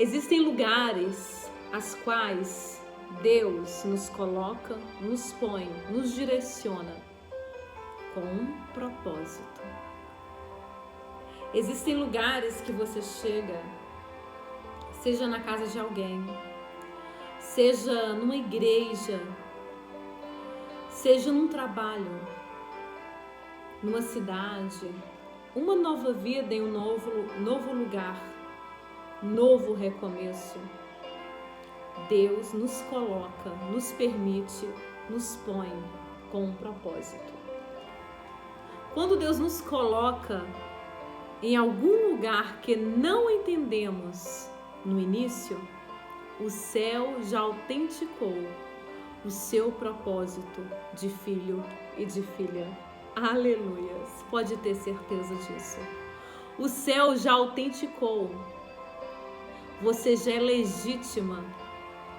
Existem lugares aos quais Deus nos coloca, nos põe, nos direciona com um propósito. Existem lugares que você chega, seja na casa de alguém, seja numa igreja, seja num trabalho, numa cidade, uma nova vida em um novo lugar, novo recomeço. Deus nos coloca, nos permite, nos põe com um propósito. Quando Deus nos coloca em algum lugar que não entendemos no início, o céu já autenticou o seu propósito de filho e de filha. Aleluia! Pode ter certeza disso. O céu já autenticou. Você já é legítima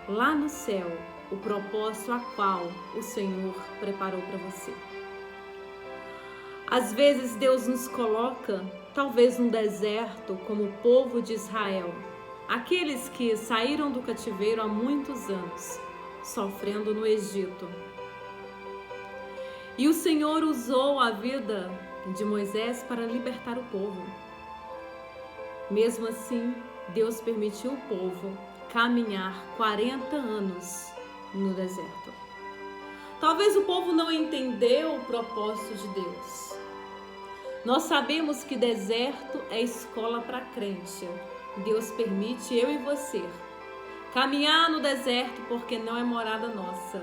lá no céu, o propósito a qual o Senhor preparou para você. Às vezes Deus nos coloca, talvez num deserto, como o povo de Israel, aqueles que saíram do cativeiro há muitos anos, sofrendo no Egito. E o Senhor usou a vida de Moisés para libertar o povo. Mesmo assim, Deus permitiu o povo caminhar 40 anos no deserto. Talvez o povo não entendeu o propósito de Deus. Nós sabemos que deserto é escola para crente. Deus permite eu e você caminhar no deserto porque não é morada nossa,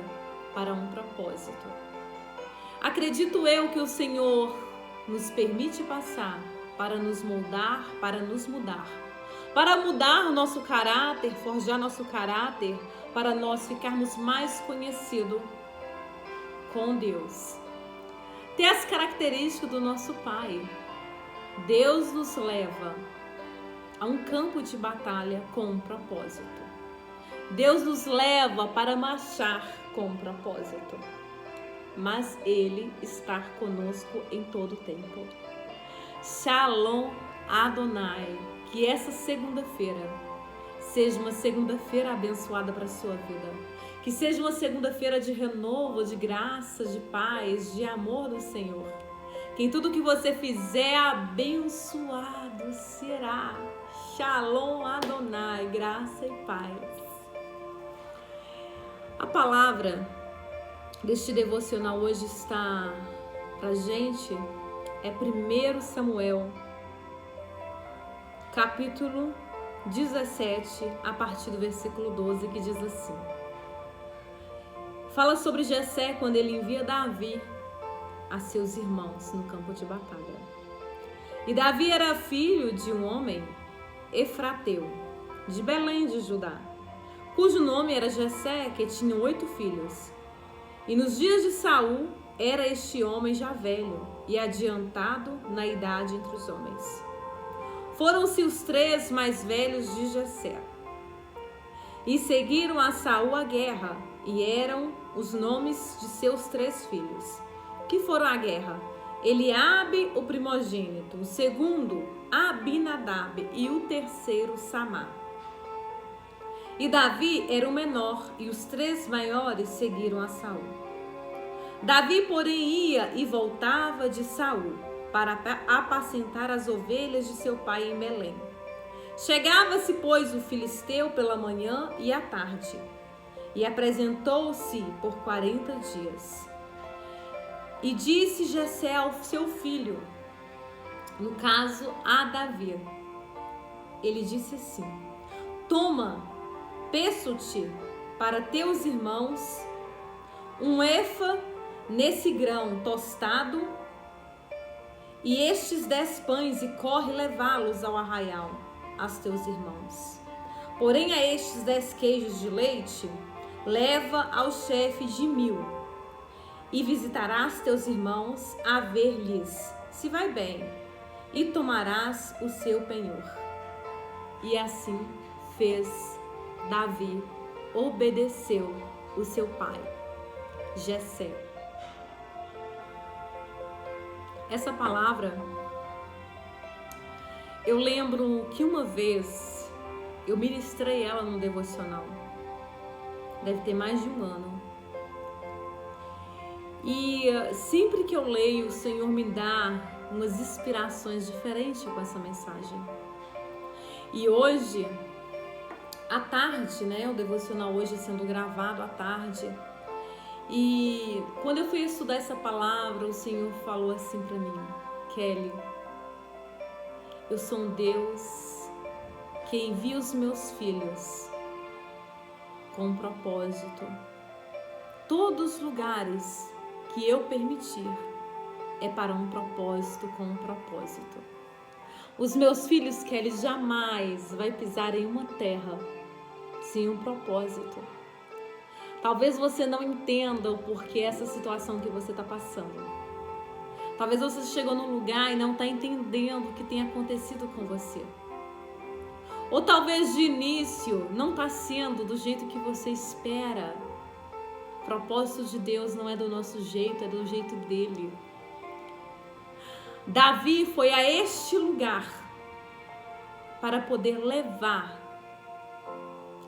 para um propósito. Acredito eu que o Senhor nos permite passar para nos moldar, para nos mudar, para mudar o nosso caráter, forjar nosso caráter, para nós ficarmos mais conhecidos com Deus. Ter as características do nosso Pai. Deus nos leva a um campo de batalha com um propósito. Deus nos leva para marchar com um propósito. Mas Ele está conosco em todo o tempo. Shalom Adonai. Que essa segunda-feira seja uma segunda-feira abençoada para a sua vida. Que seja uma segunda-feira de renovo, de graça, de paz, de amor do Senhor. Que em tudo que você fizer, abençoado será. Shalom Adonai, graça e paz. A palavra deste devocional hoje está pra gente, é 1 Samuel, capítulo 17, a partir do versículo 12, que diz assim. Fala sobre Jessé quando ele envia Davi a seus irmãos no campo de batalha. E Davi era filho de um homem efrateu, de Belém de Judá, cujo nome era Jessé, que tinha 8 filhos. E nos dias de Saul era este homem já velho e adiantado na idade entre os homens. Foram-se os 3 mais velhos de Jessé e seguiram a Saul à guerra, e eram os nomes de seus 3 filhos, que foram à guerra: Eliabe, o primogênito, o segundo, Abinadab, e o terceiro, Samá. E Davi era o menor, e os 3 maiores seguiram a Saul. Davi, porém, ia e voltava de Saul para apacentar as ovelhas de seu pai em Belém. Chegava-se, pois, o filisteu pela manhã e à tarde, e apresentou-se por 40 dias. E disse Jessé ao seu filho, no caso a Davi, ele disse assim: toma, peço-te para teus irmãos um efa nesse grão tostado e estes 10 pães, e corre levá-los ao arraial aos teus irmãos. Porém a estes 10 queijos de leite leva ao chefe de 1000, e visitarás teus irmãos a ver-lhes se vai bem, e tomarás o seu penhor. E assim fez Davi, obedeceu o seu pai, Jessé. Essa palavra, eu lembro que uma vez Eu ministrei ela no devocional. Deve ter mais de um ano. E sempre que eu leio, o Senhor me dá umas inspirações diferentes com essa mensagem. E hoje, à tarde, né? O devocional hoje sendo gravado à tarde. E quando eu fui estudar essa palavra, o Senhor falou assim para mim: Kelly, eu sou um Deus que envia os meus filhos com um propósito. Todos os lugares que eu permitir é para um propósito, com um propósito. Os meus filhos, Kelly, jamais vai pisar em uma terra sem um propósito. Talvez você não entenda o porquê essa situação que você está passando. Talvez você chegou num lugar e não está entendendo o que tem acontecido com você. Ou talvez de início não está sendo do jeito que você espera. O propósito de Deus não é do nosso jeito, é do jeito dele. Davi foi a este lugar para poder levar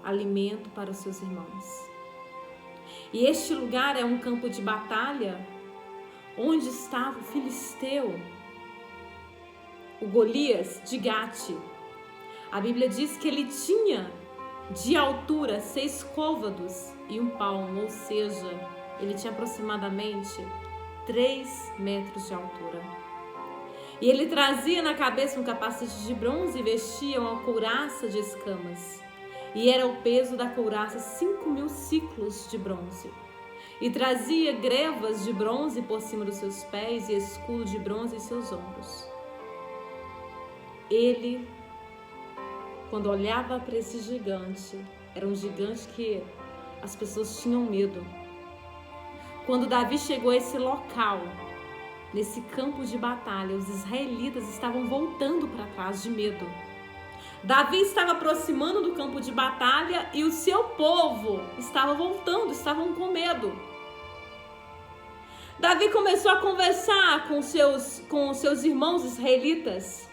alimento para os seus irmãos. E este lugar é um campo de batalha onde estava o filisteu, o Golias de Gate. A Bíblia diz que ele tinha de altura 6 côvados e 1 palmo, ou seja, ele tinha aproximadamente 3 metros de altura. E ele trazia na cabeça um capacete de bronze e vestia uma couraça de escamas. E era o peso da couraça 5.000 ciclos de bronze. E trazia grevas de bronze por cima dos seus pés e escudo de bronze em seus ombros. Ele, quando olhava para esse gigante, era um gigante que as pessoas tinham medo. Quando Davi chegou a esse local, nesse campo de batalha, os israelitas estavam voltando para trás de medo. Davi estava aproximando do campo de batalha e o seu povo estava voltando, estavam com medo. Davi começou a conversar com seus irmãos israelitas.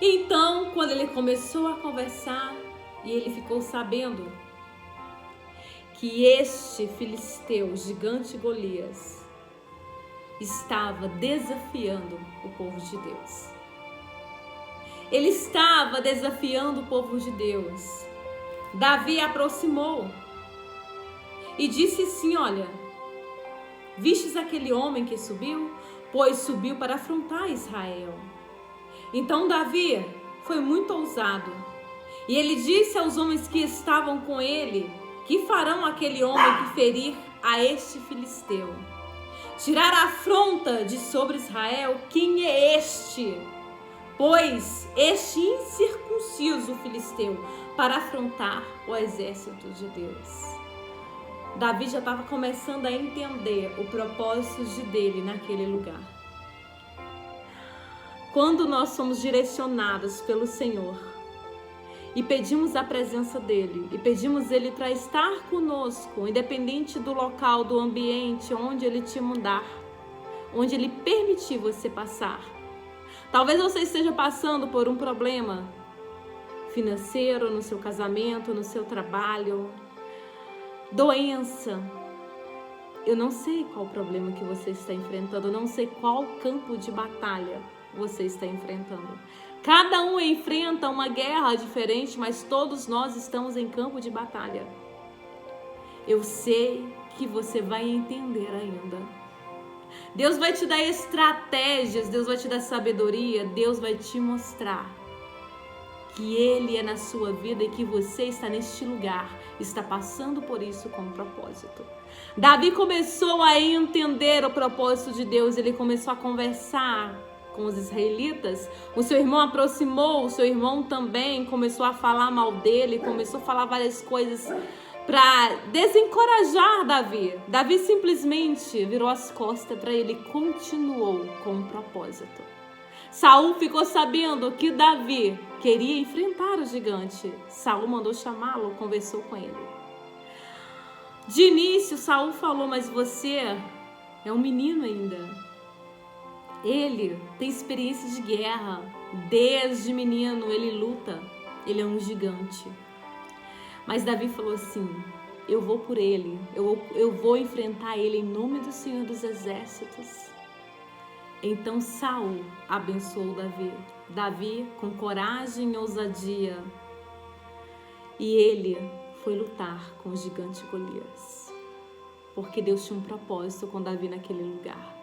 Então, quando ele começou a conversar, e ele ficou sabendo que este filisteu, gigante Golias, estava desafiando o povo de Deus. Ele estava desafiando o povo de Deus. Davi aproximou e disse assim: olha, vistes aquele homem que subiu? Pois subiu para afrontar Israel. Então Davi foi muito ousado. E ele disse aos homens que estavam com ele: que farão aquele homem que ferir a este filisteu? Tirar a afronta de sobre Israel? Quem é este? Pois este incircunciso filisteu para afrontar o exército de Deus. Davi já estava começando a entender o propósito dele naquele lugar. Quando nós somos direcionados pelo Senhor e pedimos a presença dele, e pedimos ele para estar conosco, independente do local, do ambiente, onde ele te mandar, onde ele permitir você passar. Talvez você esteja passando por um problema financeiro, no seu casamento, no seu trabalho, doença. Eu não sei qual problema que você está enfrentando, eu não sei qual campo de batalha você está enfrentando. Cada um enfrenta uma guerra diferente, mas todos nós estamos em campo de batalha. Eu sei que você vai entender ainda. Deus vai te dar estratégias, Deus vai te dar sabedoria, Deus vai te mostrar que Ele é na sua vida e que você está neste lugar, está passando por isso com um propósito. Davi começou a entender o propósito de Deus, ele começou a conversar com os israelitas. O seu irmão aproximou, o seu irmão também começou a falar mal dele, começou a falar várias coisas para desencorajar Davi. Davi simplesmente virou as costas para ele e continuou com um propósito. Saul ficou sabendo que Davi queria enfrentar o gigante. Saul mandou chamá-lo, conversou com ele. De início, Saul falou: mas você é um menino ainda. Ele tem experiência de guerra. Desde menino ele luta. ele é um gigante. Mas Davi falou assim: eu vou por ele, eu vou enfrentar ele em nome do Senhor dos Exércitos. Então Saul abençoou Davi com coragem e ousadia, e ele foi lutar com o gigante Golias, porque Deus tinha um propósito com Davi naquele lugar.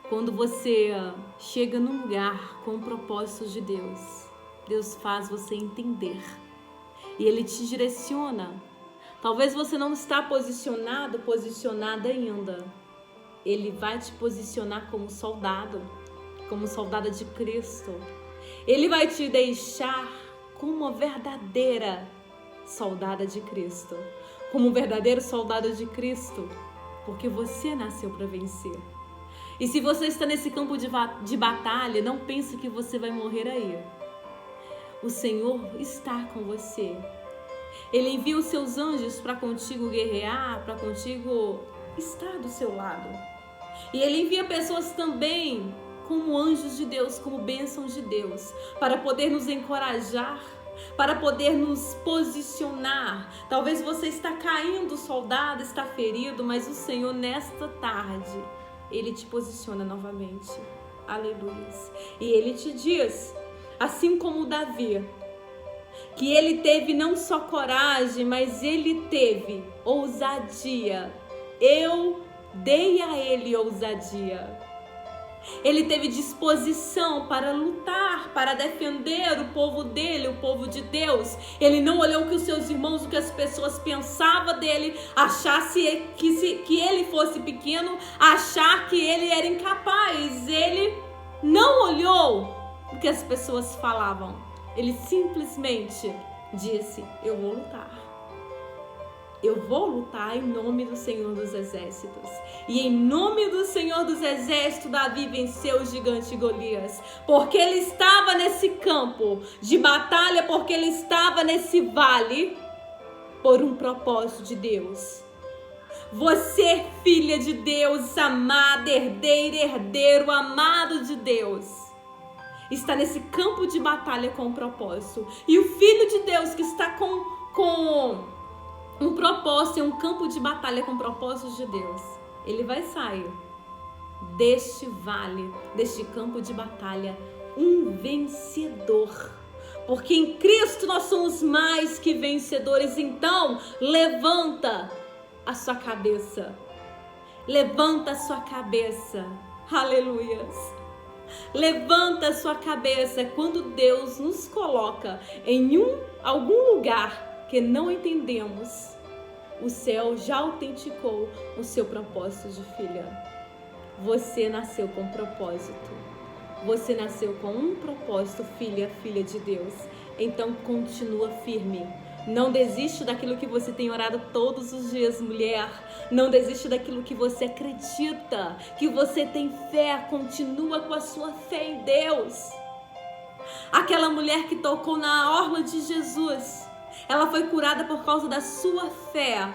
Quando você chega num lugar com o propósito de Deus, Deus faz você entender e Ele te direciona. Talvez você não está posicionada ainda. Ele vai te posicionar como soldada de Cristo. Ele vai te deixar como uma verdadeira soldada de Cristo, como um verdadeiro soldado de Cristo, porque você nasceu para vencer. E se você está nesse campo de batalha, não pense que você vai morrer aí. O Senhor está com você. Ele envia os seus anjos para contigo guerrear, para contigo estar do seu lado. E Ele envia pessoas também como anjos de Deus, como bênçãos de Deus, para poder nos encorajar, para poder nos posicionar. Talvez você está caindo, soldado, está ferido, mas o Senhor nesta tarde, Ele te posiciona novamente. Aleluia. E Ele te diz, assim como Davi, que ele teve não só coragem, mas ele teve ousadia. Eu dei a ele ousadia. Ele teve disposição para lutar, para defender o povo dele, o povo de Deus. Ele não olhou o que os seus irmãos, o que as pessoas pensavam dele, achasse que ele fosse pequeno, achar que ele era incapaz. Ele não olhou o que as pessoas falavam. Ele simplesmente disse: eu vou lutar. Eu vou lutar em nome do Senhor dos Exércitos. E em nome do Senhor dos Exércitos, Davi venceu o gigante Golias. Porque ele estava nesse campo de batalha, porque ele estava nesse vale, por um propósito de Deus. Você, filha de Deus, amada, herdeira, herdeiro, amado de Deus, está nesse campo de batalha com um propósito. E o Filho de Deus que está com um propósito, em um campo de batalha com propósitos de Deus, ele vai sair deste vale, deste campo de batalha, um vencedor. Porque em Cristo nós somos mais que vencedores. Então, levanta a sua cabeça. Levanta a sua cabeça. Aleluias. Levanta a sua cabeça. Quando Deus nos coloca em algum lugar que não entendemos, o céu já autenticou o seu propósito de filha. Você nasceu com propósito. Você nasceu com um propósito, filha de Deus. Então continua firme. Não desiste daquilo que você tem orado todos os dias, mulher. Não desiste daquilo que você acredita, que você tem fé. Continua com a sua fé em Deus. Aquela mulher que tocou na orla de Jesus, ela foi curada por causa da sua fé.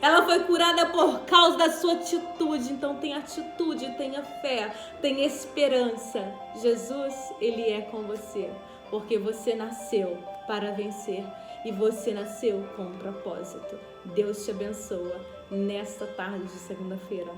Ela foi curada por causa da sua atitude. Então tenha atitude, tenha fé, tenha esperança. Jesus, Ele é com você, porque você nasceu para vencer e você nasceu com um propósito. Deus te abençoa nesta tarde de segunda-feira.